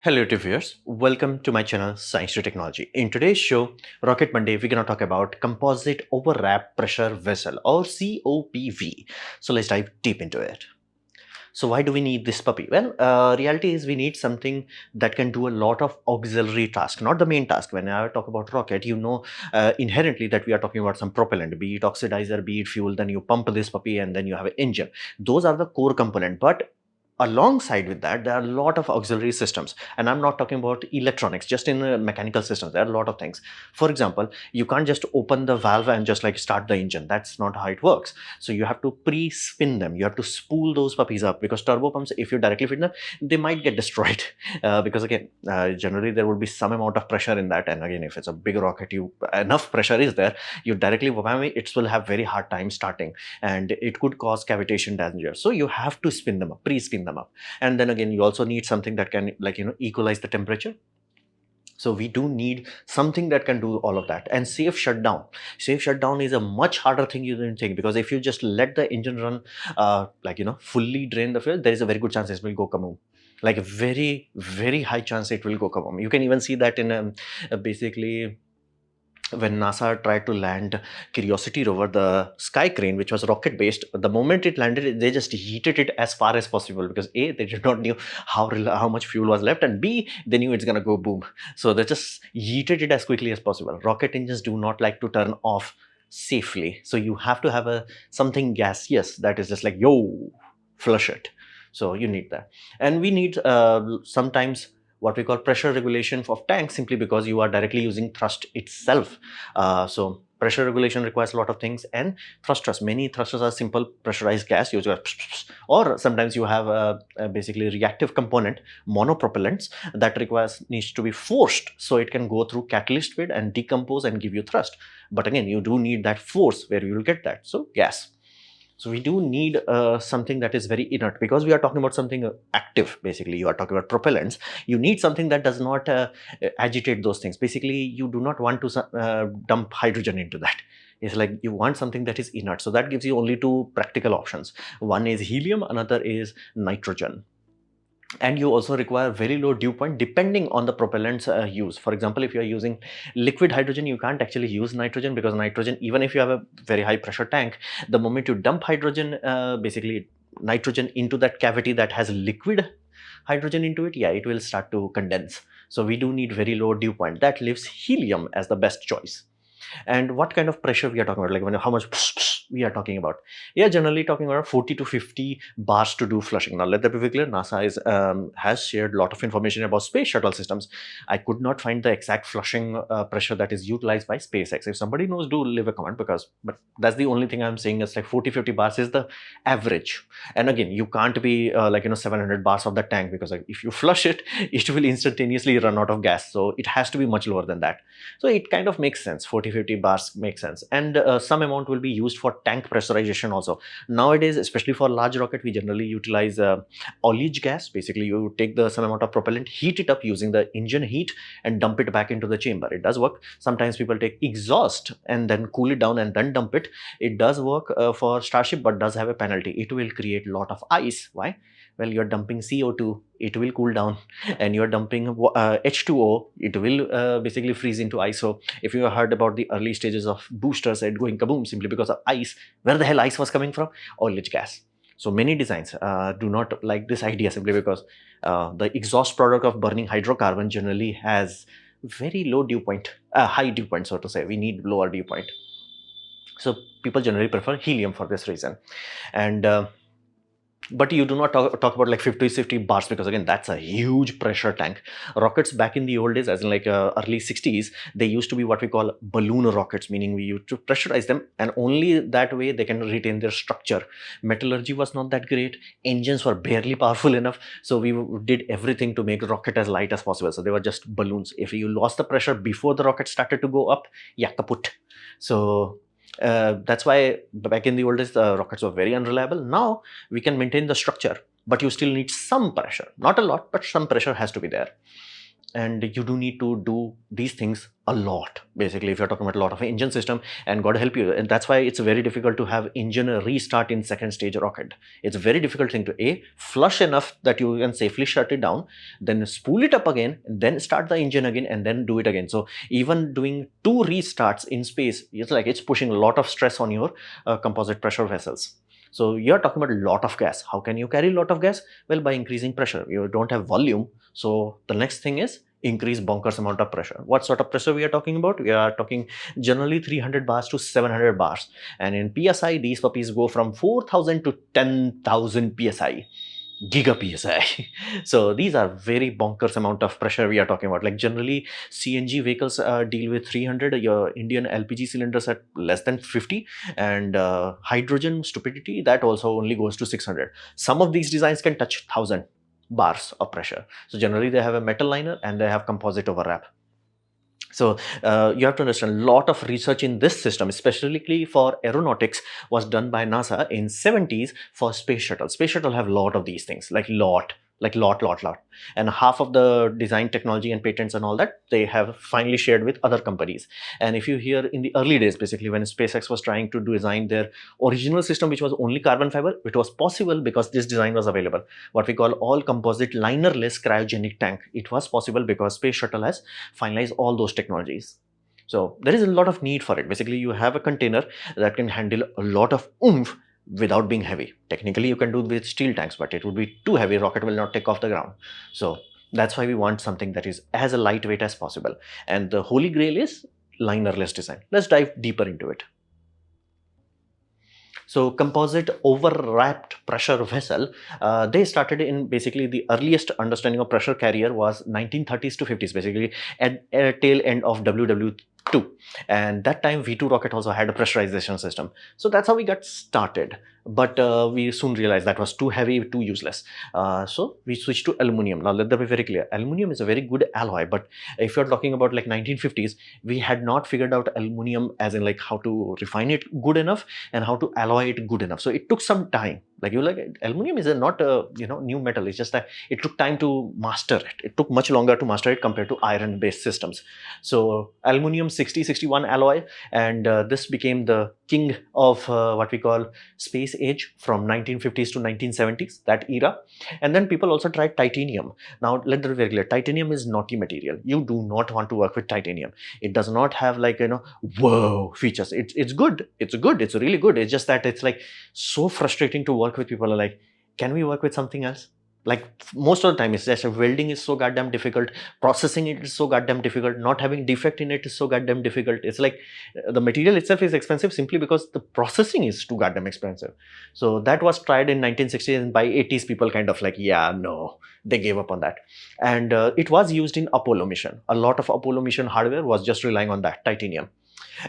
Hello to viewers, welcome to my channel Science to Technology. In today's show, Rocket Monday, we're going to talk about Composite Overwrapped Pressure Vessel or COPV. So let's dive deep into it. So why do we need this puppy? Well, reality is we need something that can do a lot of auxiliary tasks, not the main task. When I talk about rocket, you know inherently that we are talking about some propellant, be it oxidizer, be it fuel, then you pump this puppy and then you have an engine. Those are the core component, but alongside with that there are a lot of auxiliary systems, and I'm not talking about electronics, just in mechanical systems there are a lot of things. For example, you can't just open the valve and just like start the engine. That's not how it works. So you have to pre-spin them, you have to spool those puppies up, because turbo pumps, if you directly feed them, they might get destroyed because again, generally there will be some amount of pressure in that, and again, if it's a big rocket, you enough pressure is there, you directly it will have very hard time starting, and it could cause cavitation danger. So you have to spin them up, pre-spin them up. And then again, you also need something that can, like, equalize the temperature. So we do need something that can do all of that. And safe shutdown. Safe shutdown is a much harder thing you didn't think, because if you just let the engine run, fully drain the fuel, there is a very good chance it will go kaboom. Like a very, very high chance it will go kaboom. You can even see that in basically when NASA tried to land Curiosity rover, the Sky Crane, which was rocket based, the moment it landed, they just heated it as far as possible, because A, they did not know how much fuel was left, and B, they knew it's gonna go boom. So they just heated it as quickly as possible. Rocket engines do not like to turn off safely, so you have to have something gaseous that is just like, yo, flush it. So you need that. And we need sometimes what we call pressure regulation of tanks, simply because you are directly using thrust itself. So pressure regulation requires a lot of things, and thrusters, many thrusters are simple pressurized gas, you just or sometimes you have a basically reactive component, monopropellants, that needs to be forced so it can go through catalyst feed and decompose and give you thrust. But again, you do need that force where you will get that, so gas. So we do need something that is very inert, because we are talking about something active. Basically, you are talking about propellants. You need something that does not agitate those things. Basically, you do not want to dump hydrogen into that. It's like you want something that is inert. So that gives you only two practical options. One is helium, another is nitrogen. And you also require very low dew point depending on the propellants used. For example, if you are using liquid hydrogen, you can't actually use nitrogen, because nitrogen, even if you have a very high pressure tank, the moment you dump hydrogen, basically nitrogen, into that cavity that has liquid hydrogen into it, yeah, it will start to condense. So we do need very low dew point. That leaves helium as the best choice. And what kind of pressure we are talking about, like how much we are talking about? Yeah, generally talking about 40 to 50 bars to do flushing. Now let that be very clear, NASA has shared a lot of information about space shuttle systems. I could not find the exact flushing pressure that is utilized by SpaceX. If somebody knows, do leave a comment, but that's the only thing I'm saying. Is like 40-50 bars is the average. And again, you can't be 700 bars of the tank, because like, if you flush it, it will instantaneously run out of gas. So it has to be much lower than that. So it kind of makes sense. 40-50 bars makes sense. And some amount will be used for tank pressurization also. Nowadays, especially for large rocket, we generally utilize ullage gas. Basically, you take some amount of propellant, heat it up using the engine heat, and dump it back into the chamber. It does work. Sometimes people take exhaust and then cool it down and then dump it. It does work for Starship, but does have a penalty. It will create a lot of ice. Why? Well, you're dumping CO2, it will cool down, and you're dumping H2O, it will basically freeze into ice. So if you have heard about the early stages of boosters and going kaboom simply because of ice, where the hell ice was coming from? Oilage gas. So many designs do not like this idea, simply because the exhaust product of burning hydrocarbon generally has very low dew point, high dew point, so to say. We need lower dew point. So people generally prefer helium for this reason. And but you do not talk about like 50 bars, because again, that's a huge pressure tank. Rockets back in the old days, as in like early 60s, they used to be what we call balloon rockets, meaning we used to pressurize them, and only that way they can retain their structure. Metallurgy was not that great, engines were barely powerful enough, so we did everything to make the rocket as light as possible. So they were just balloons. If you lost the pressure before the rocket started to go up, yeah, kaput. So that's why back in the old days, the rockets were very unreliable. Now we can maintain the structure, but you still need some pressure. Not a lot, but some pressure has to be there. and you do need to do these things a lot. Basically, if you're talking about a lot of engine system, and God help you, and that's why it's very difficult to have engine restart in second stage rocket. It's a very difficult thing to flush enough that you can safely shut it down, then spool it up again, then start the engine again, and then do it again. So even doing 2 restarts in space, it's pushing a lot of stress on your composite pressure vessels. So you're talking about a lot of gas. How can you carry a lot of gas? Well, by increasing pressure. You don't have volume. So the next thing is increase bonkers amount of pressure. What sort of pressure we are talking about? We are talking generally 300 bars to 700 bars. And in PSI, these puppies go from 4,000 to 10,000 PSI. Giga PSI. So these are very bonkers amount of pressure we are talking about. Like generally CNG vehicles deal with 300, your Indian LPG cylinders at less than 50, and hydrogen stupidity that also only goes to 600. Some of these designs can touch 1,000 bars of pressure. So generally they have a metal liner and they have composite overwrap. So you have to understand, a lot of research in this system, especially for aeronautics, was done by NASA in 70s for space shuttle. Space shuttle have a lot of these things, like lot. And half of the design technology and patents and all that, they have finally shared with other companies. And if you hear in the early days, basically when SpaceX was trying to design their original system, which was only carbon fiber, it was possible because this design was available. What we call all composite linerless cryogenic tank. It was possible because space shuttle has finalized all those technologies. So there is a lot of need for it. Basically, you have a container that can handle a lot of oomph without being heavy. Technically, you can do with steel tanks, but it would be too heavy. Rocket will not take off the ground. So that's why we want something that is as lightweight as possible. And the holy grail is linerless design. Let's dive deeper into it. So composite overwrapped pressure vessel, they started in basically the earliest understanding of pressure carrier was 1930s to 50s, basically at tail end of WW2. And that time V2 rocket also had a pressurization system. So that's how we got started. But we soon realized that was too heavy, too useless. So we switched to aluminum. Now let that be very clear. Aluminum is a very good alloy, but if you're talking about like 1950s, we had not figured out aluminum as in like how to refine it good enough and how to alloy it good enough. So it took some time. Like aluminum is not a new metal. It's just that it took time to master it. It took much longer to master it compared to iron based systems. So aluminum 6061 alloy, and this became the king of what we call space age from 1950s to 1970s, that era. And then people also tried titanium. Now let that be very clear, titanium is naughty material. You do not want to work with titanium. It does not have like whoa features. It's good, it's really good. It's just that it's like so frustrating to work with. People are like, can we work with something else? Like most of the time it's just welding is so goddamn difficult, processing it is so goddamn difficult, not having defect in it is so goddamn difficult. It's like the material itself is expensive simply because the processing is too goddamn expensive. So that was tried in 1960s, and by 80s people kind of like, yeah, no, they gave up on that. And it was used in Apollo mission. A lot of Apollo mission hardware was just relying on that titanium.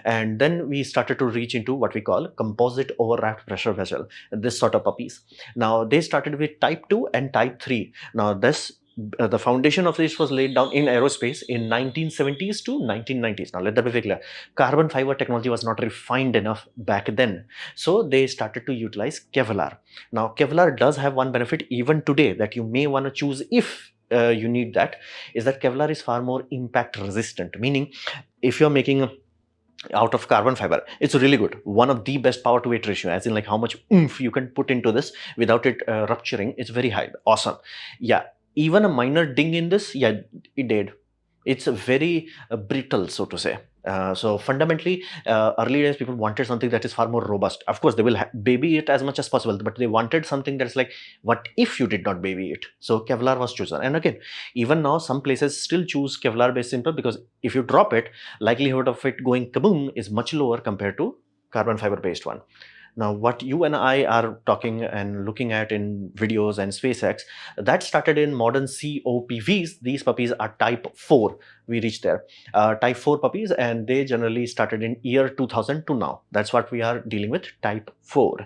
And then we started to reach into what we call composite overwrapped pressure vessel, this sort of puppies. Now they started with type 2 and type 3. Now this the foundation of this was laid down in aerospace in 1970s to 1990s. Now let that be very clear, carbon fiber technology was not refined enough back then, so they started to utilize Kevlar. Now Kevlar does have one benefit even today that you may want to choose if you need that, is that Kevlar is far more impact resistant, meaning if you're making out of carbon fiber, it's really good. One of the best power to weight ratio, as in like how much oomph you can put into this without it rupturing, it's very high. Awesome. Yeah, even a minor ding in this, yeah, it did. It's very brittle, so to say. So fundamentally, early days people wanted something that is far more robust. Of course, they will baby it as much as possible, but they wanted something that's like, what if you did not baby it? So Kevlar was chosen. And again, even now, some places still choose Kevlar based simple because if you drop it, likelihood of it going kaboom is much lower compared to carbon fiber based one. Now, what you and I are talking and looking at in videos and SpaceX, that started in modern COPVs. These puppies are type 4. We reached there. Type 4 puppies, and they generally started in year 2000 to now. That's what we are dealing with, type 4.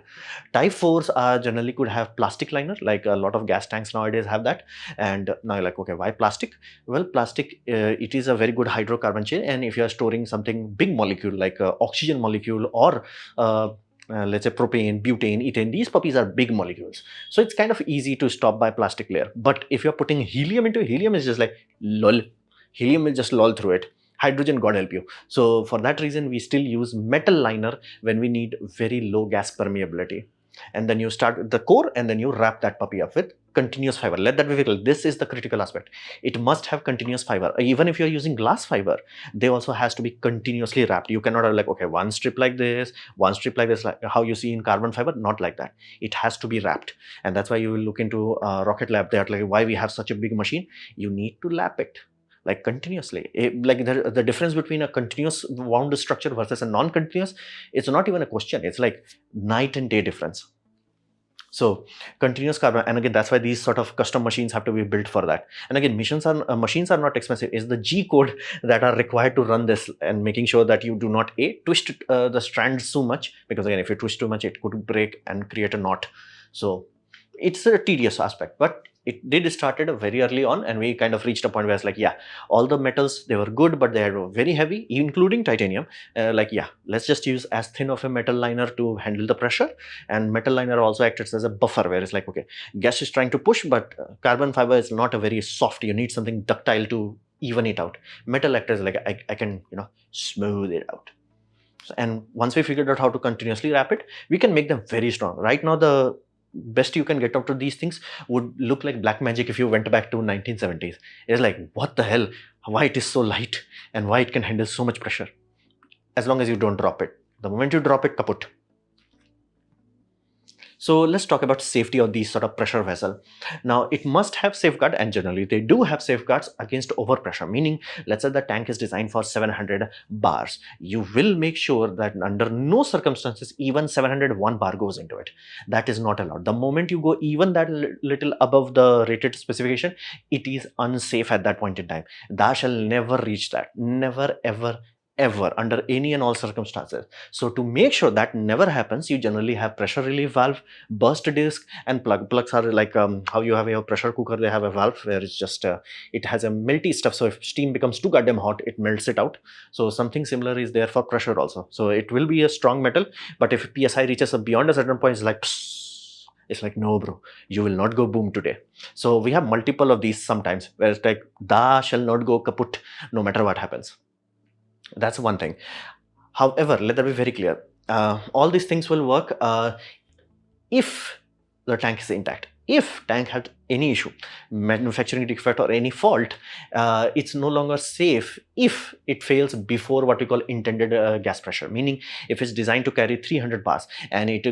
Type 4s are generally could have plastic liner, like a lot of gas tanks nowadays have that. And now you're like, okay, why plastic? Well, plastic, it is a very good hydrocarbon chain. And if you are storing something big molecule like oxygen molecule or let's say propane, butane, ethane, these puppies are big molecules. So it's kind of easy to stop by plastic layer. But if you're putting helium into helium, it's just like lol. helium will just loll through it. Hydrogen, God help you. So for that reason, we still use metal liner when we need very low gas permeability. And then you start with the core, and then you wrap that puppy up with continuous fiber. Let that be very clear. This is the critical aspect. It must have continuous fiber. Even if you're using glass fiber, they also has to be continuously wrapped. You cannot have like, okay, one strip like this, like how you see in carbon fiber. Not like that. It has to be wrapped. And that's why you will look into Rocket Lab. They're like, why we have such a big machine? You need to lap it like continuously. Like the difference between a continuous wound structure versus a non-continuous, it's not even a question. It's like night and day difference. So continuous carbon, and again, that's why these sort of custom machines have to be built for that. And again, machines are not expensive. It's the G code that are required to run this, and making sure that you do not twist the strands too much, because again, if you twist too much, it could break and create a knot. So it's a tedious aspect, but it did started very early on, and we kind of reached a point where it's like, yeah, all the metals, they were good, but they were very heavy, including titanium. Like, yeah, let's just use as thin of a metal liner to handle the pressure. And metal liner also acts as a buffer, where it's like, okay, gas is trying to push, but carbon fiber is not a very soft. You need something ductile to even it out. Metal acts as like, I can, smooth it out. And once we figured out how to continuously wrap it, we can make them very strong. Right now, the best you can get out of these things would look like black magic if you went back to 1970s. It's like, what the hell? Why it is so light, and why it can handle so much pressure? As long as you don't drop it. The moment you drop it, kaput. So let's talk about safety of these sort of pressure vessel. Now, it must have safeguard, and generally they do have safeguards against overpressure, meaning let's say the tank is designed for 700 bars. You will make sure that under no circumstances even 701 bar goes into it. That is not allowed. The moment you go even that little above the rated specification, it is unsafe at that point in time. Thou shall never reach that. Never, ever, under any and all circumstances. So to make sure that never happens, you generally have pressure relief valve, burst disc, and plug. Plugs are like how you have your pressure cooker. They have a valve where it's just it has a melty stuff, so if steam becomes too goddamn hot, it melts it out. So something similar is there for pressure also. So it will be a strong metal, but if psi reaches beyond a certain point, it's like psst. It's like, no bro, you will not go boom today. So we have multiple of these sometimes, where it's like, da shall not go kaput no matter what happens. That's one thing. However, let that be very clear. All these things will work if the tank is intact. If tank had any issue, manufacturing defect or any fault, it's no longer safe if it fails before what we call intended gas pressure. Meaning, if it's designed to carry 300 bars and it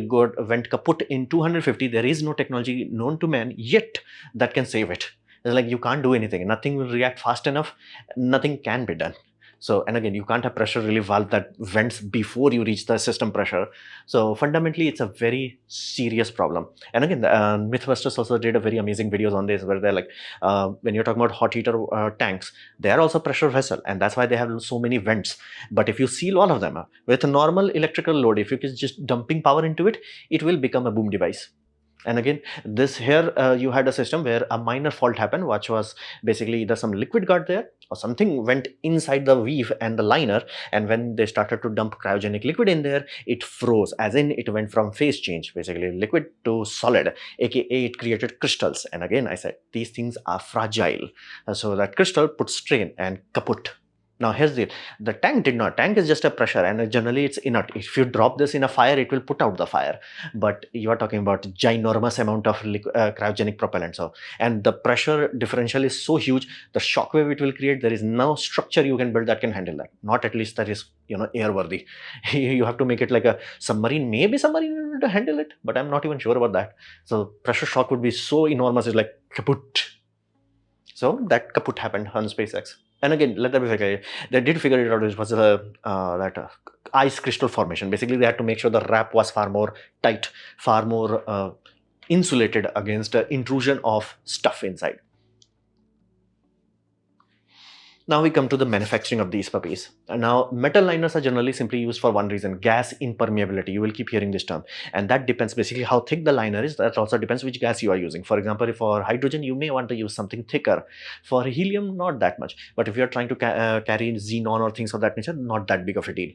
went kaput in 250, there is no technology known to man yet that can save it. It's like, you can't do anything. Nothing will react fast enough. Nothing can be done. So, and again, you can't have pressure relief valve that vents before you reach the system pressure. So fundamentally, it's a very serious problem. And again, Mythbusters also did a very amazing videos on this, where they're like, when you're talking about hot heater tanks, they are also pressure vessel, and that's why they have so many vents. But if you seal all of them with a normal electrical load, if you are just dumping power into it, it will become a boom device. And again, this here, you had a system where a minor fault happened, which was basically either some liquid got there or something went inside the weave and the liner. And when they started to dump cryogenic liquid in there, it froze, as in it went from phase change, basically liquid to solid, aka it created crystals. And again, I said, these things are fragile. So that crystal put strain and kaput. Now here's the tank did not. Tank is just a pressure, and generally it's inert. If you drop this in a fire, it will put out the fire. But you are talking about ginormous amount of cryogenic propellant. So, and the pressure differential is so huge, the shock wave it will create, there is no structure you can build that can handle that. Not at least that is, airworthy. You have to make it like a submarine. Maybe submarine to handle it, but I'm not even sure about that. So pressure shock would be so enormous, it's like kaput. So that kaput happened on SpaceX. And again, let that be very clear. They did figure it out. It was that ice crystal formation. Basically, they had to make sure the wrap was far more tight, far more insulated against intrusion of stuff inside. Now we come to the manufacturing of these puppies. Now, metal liners are generally simply used for one reason: gas impermeability. You will keep hearing this term. And that depends basically how thick the liner is. That also depends which gas you are using. For example, if for hydrogen, you may want to use something thicker. For helium, not that much. But if you're trying to carry xenon or things of that nature, not that big of a deal.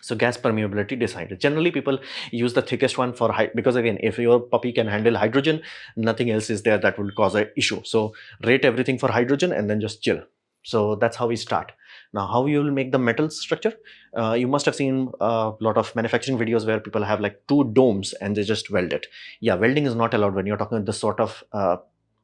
So gas permeability decided. Generally, people use the thickest one for because again, if your puppy can handle hydrogen, nothing else is there that will cause an issue. So rate everything for hydrogen and then just chill. So that's how we start. Now, how you will make the metal structure? You must have seen a lot of manufacturing videos where people have like two domes and they just weld it. Yeah, welding is not allowed when you're talking this sort of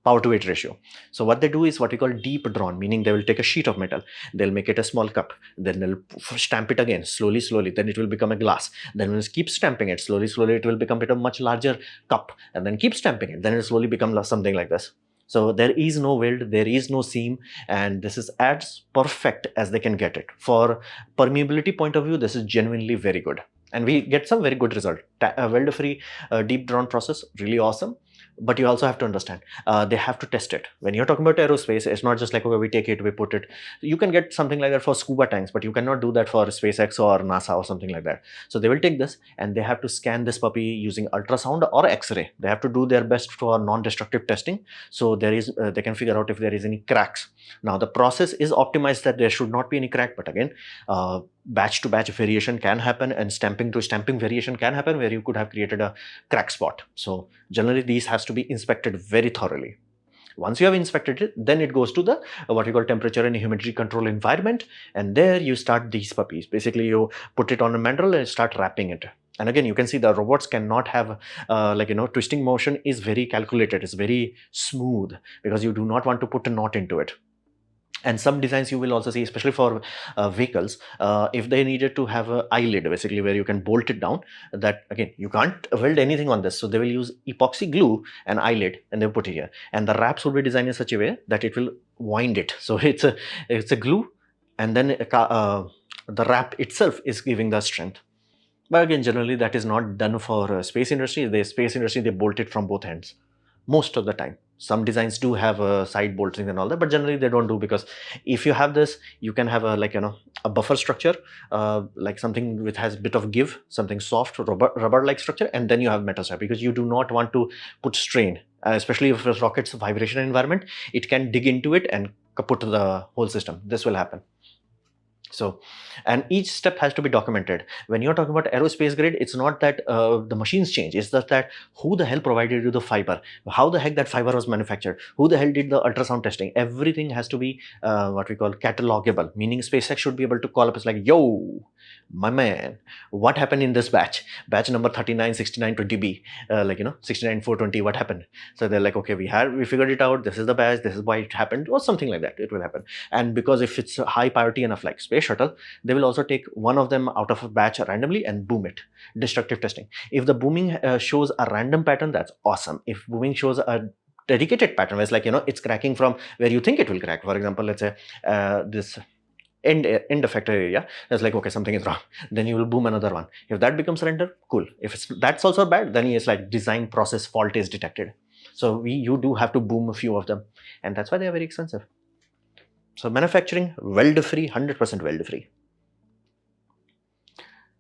power to weight ratio. So what they do is what we call deep drawn, meaning they will take a sheet of metal, they'll make it a small cup, then they'll stamp it again slowly, slowly, then it will become a glass. Then we'll keep stamping it slowly, slowly, it will become a much larger cup, and then keep stamping it, then it will slowly become something like this. So there is no weld, there is no seam, and this is as perfect as they can get it. For permeability point of view, this is genuinely very good. And we get some very good result. Weld-free deep drawn process, really awesome. But you also have to understand, they have to test it. When you're talking about aerospace, it's not just like, okay, we take it, we put it. You can get something like that for scuba tanks, but you cannot do that for SpaceX or NASA or something like that. So they will take this and they have to scan this puppy using ultrasound or X-ray. They have to do their best for non-destructive testing. So there is, they can figure out if there is any cracks. Now the process is optimized that there should not be any crack, but again, batch to batch variation can happen and stamping to stamping variation can happen where you could have created a crack spot. So generally these has to be inspected very thoroughly. Once you have inspected it, then it goes to the what we call temperature and humidity control environment, and there you start these puppies. Basically you put it on a mandrel and start wrapping it. And again, you can see the robots cannot have twisting motion is very calculated, it's very smooth, because you do not want to put a knot into it. And some designs you will also see, especially for vehicles, if they needed to have an eyelid, basically where you can bolt it down, that again, you can't weld anything on this. So they will use epoxy glue and eyelid and they'll put it here. And the wraps will be designed in such a way that it will wind it. So it's a glue, and then the wrap itself is giving the strength. But again, generally that is not done for space industry. The space industry, they bolt it from both ends most of the time. Some designs do have side bolting and all that, but generally they don't do, because if you have this, you can have a buffer structure, like something which has a bit of give, something soft rubber like structure, and then you have metal strap, because you do not want to put strain, especially if it's rocket's vibration environment, it can dig into it and kaput the whole system. This will happen. So, and each step has to be documented. When you're talking about aerospace grade, it's not that the machines change. It's just that who the hell provided you the fiber, how the heck that fiber was manufactured, who the hell did the ultrasound testing. Everything has to be what we call catalogable, meaning SpaceX should be able to call up. It's like, yo, my man, what happened in this batch number 396920B, 69420, what happened? So they're like, okay, we figured it out, this is the batch, this is why it happened, or something like that. It will happen. And because if it's high priority enough, like space shuttle, they will also take one of them out of a batch randomly and boom it. Destructive testing. If the booming shows a random pattern, that's awesome. If booming shows a dedicated pattern, where it's like, it's cracking from where you think it will crack. For example, let's say this end effector area, it's like, okay, something is wrong, then you will boom another one. If that becomes render, cool. If that's also bad, then it's like design process fault is detected. So you do have to boom a few of them, and that's why they are very expensive. So manufacturing, weld free, 100% weld free.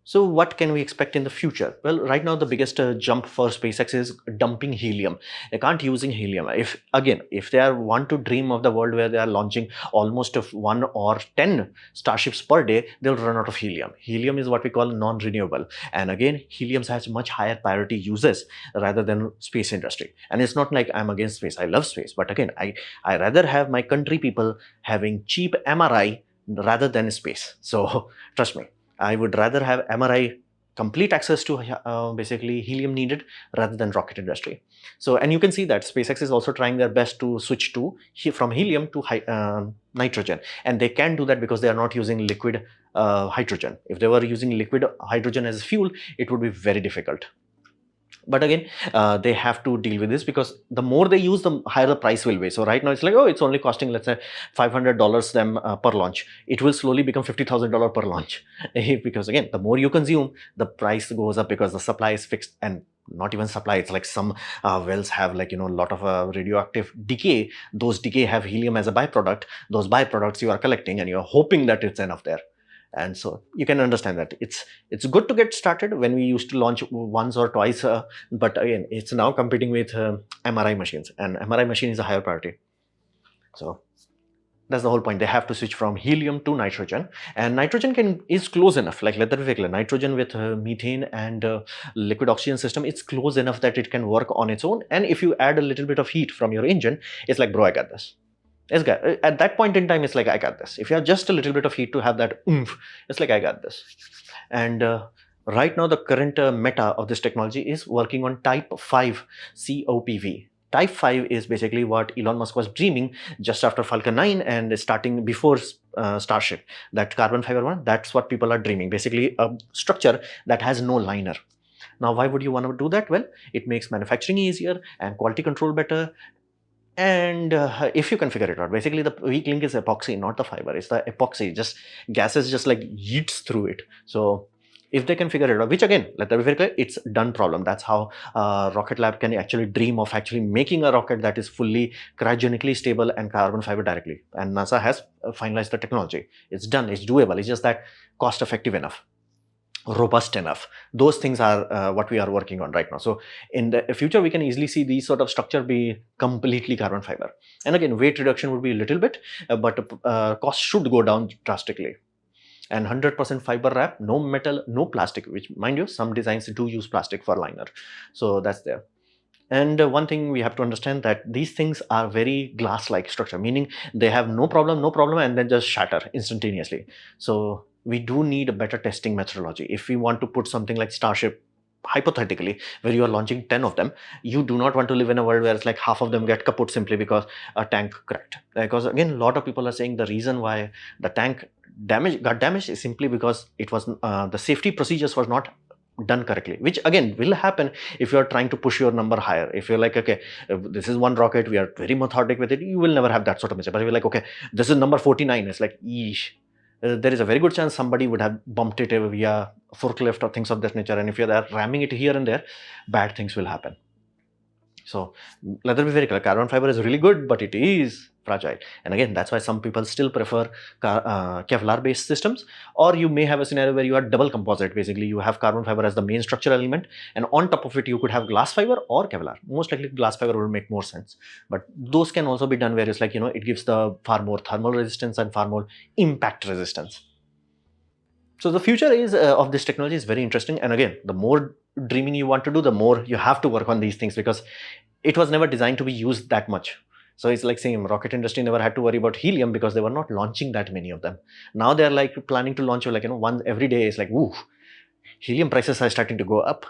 So what can we expect in the future? Well, right now the biggest jump for SpaceX is dumping helium. They can't using helium. If they want to dream of the world where they are launching almost 1 or 10 starships per day, they'll run out of helium. Helium is what we call non-renewable. And again, helium has much higher priority uses rather than space industry. And it's not like I'm against space. I love space. But again, I rather have my country people having cheap MRI rather than space. So trust me. I would rather have MRI complete access to basically helium needed rather than rocket industry. So, and you can see that SpaceX is also trying their best to switch to from helium to nitrogen, and they can do that because they are not using liquid hydrogen. If they were using liquid hydrogen as fuel, it would be very difficult. But again, they have to deal with this, because the more they use, the higher the price will be. So right now it's like, oh, it's only costing, let's say, $500 them per launch. It will slowly become $50,000 per launch because again, the more you consume, the price goes up, because the supply is fixed. And not even supply, it's like some wells have a lot of radioactive decay. Those decay have helium as a byproduct. Those byproducts you are collecting, and you're hoping that it's enough there. And so you can understand that it's good to get started when we used to launch once or twice, but again, it's now competing with MRI machines, and MRI machine is a higher priority. So that's the whole point. They have to switch from helium to nitrogen, and nitrogen is close enough, like let that be nitrogen with methane and liquid oxygen system. It's close enough that it can work on its own. And if you add a little bit of heat from your engine, it's like, bro, I got this. At that point in time, it's like, I got this. If you have just a little bit of heat to have that oomph, it's like, I got this. And right now, the current meta of this technology is working on type 5 COPV. Type 5 is basically what Elon Musk was dreaming just after Falcon 9 and starting before Starship. That carbon fiber one, that's what people are dreaming. Basically, a structure that has no liner. Now, why would you want to do that? Well, it makes manufacturing easier and quality control better. And if you can figure it out, basically the weak link is epoxy, not the fiber. It's the epoxy. Just gases just like yeets through it. So if they can figure it out, which again, let that be very clear, it's done problem. That's how Rocket Lab can actually dream of actually making a rocket that is fully cryogenically stable and carbon fiber directly. And NASA has finalized the technology. It's done. It's doable. It's just that cost effective enough, robust enough. Those things are what we are working on right now. So in the future, we can easily see these sort of structure be completely carbon fiber. And again, weight reduction would be a little bit, but cost should go down drastically. And 100% fiber wrap, no metal, no plastic, which mind you, some designs do use plastic for liner. So that's there. And one thing we have to understand that these things are very glass-like structure, meaning they have no problem, and then just shatter instantaneously. So we do need a better testing methodology. If we want to put something like Starship, hypothetically, where you are launching 10 of them, you do not want to live in a world where it's like half of them get kaput simply because a tank cracked. Because again, a lot of people are saying the reason why the tank got damaged is simply because it was the safety procedures was not done correctly, which again will happen if you are trying to push your number higher. If you're like, okay, this is one rocket, we are very methodic with it, you will never have that sort of mistake. But if you're like, okay, this is number 49, it's like, yeesh, there is a very good chance somebody would have bumped it via forklift or things of that nature. And if you're there ramming it here and there, bad things will happen. So let that be very clear. Carbon fiber is really good, but it is fragile. And again, that's why some people still prefer Kevlar-based systems. Or you may have a scenario where you are double composite. Basically, you have carbon fiber as the main structural element, and on top of it, you could have glass fiber or Kevlar. Most likely, glass fiber will make more sense. But those can also be done where it's like, it gives the far more thermal resistance and far more impact resistance. So the future is of this technology is very interesting. And again, the more dreaming you want to do, the more you have to work on these things, because it was never designed to be used that much. So it's like saying rocket industry never had to worry about helium because they were not launching that many of them. Now they're like planning to launch like, one every day. Is like, woo, helium prices are starting to go up.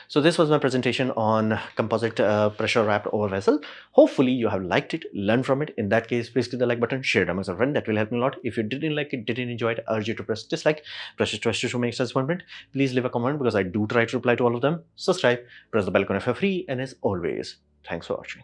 So this was my presentation on composite pressure wrapped over vessel. Hopefully you have liked it, learned from it. In that case, please click the like button, share it amongst a friend. That will help me a lot. If you didn't like it, didn't enjoy it, I urge you to press dislike, press it twice to show me extra disappointment. Please leave a comment because I do try to reply to all of them. Subscribe, press the bell icon if you're free, and as always, thanks for watching.